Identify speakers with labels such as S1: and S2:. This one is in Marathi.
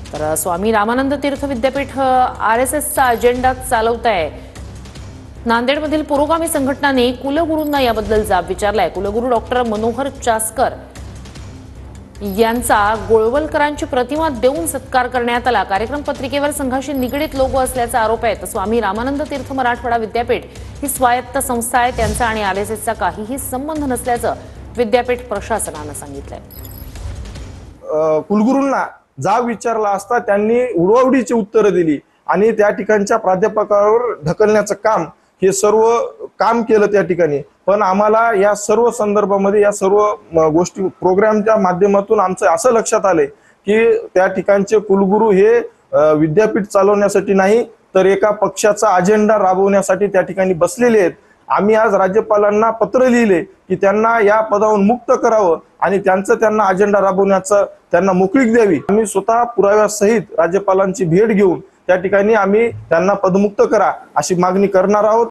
S1: तर स्वामी रामानंद तीर्थ विद्यापीठ आरएसएसचा अजेंडा चालवत आहे। नांदेडमधील पुरोगामी संघटनांनी कुलगुरूंना याबद्दल जाब विचारलाय। कुलगुरू डॉक्टर मनोहर चास्कर यांचा गोळवलकरांची प्रतिमा देऊन सत्कार करण्यात आला। कार्यक्रम पत्रिकेवर संघाशी निगडीत लोगो असल्याचा आरोप आहे। स्वामी रामानंद तीर्थ मराठवाडा विद्यापीठ ही स्वायत्त संस्था आहे, त्यांचा आणि आरएसएसचा काहीही संबंध नसल्याचं विद्यापीठ प्रशासनानं सांगितलंय।
S2: कुलगुरूंना जाब विचारला असता त्यांनी उडवाउडीची उत्तरं दिली आणि त्या ठिकाणच्या प्राध्यापकावर ढकलण्याचं काम हे सर्व काम केलं त्या ठिकाणी। पण आम्हाला या सर्व संदर्भामध्ये या सर्व गोष्टी प्रोग्रामच्या माध्यमातून आमचं असं लक्षात आलंय की त्या ठिकाणचे कुलगुरू हे विद्यापीठ चालवण्यासाठी नाही तर एका पक्षाचा अजेंडा राबवण्यासाठी त्या ठिकाणी बसलेले आहेत। आम्ही आज राज्यपालांना पत्र लिहिले की त्यांना या पदावरून मुक्त करावं आणि त्यांना अजेंडा राबवण्याचं त्यांना मोकळीक द्यावी। आम्ही स्वतः पुराव्यासहित राज्यपालांची भेट घेऊन त्या ठिकाणी आम्ही त्यांना पदमुक्त करा अशी मागणी करणार आहोत।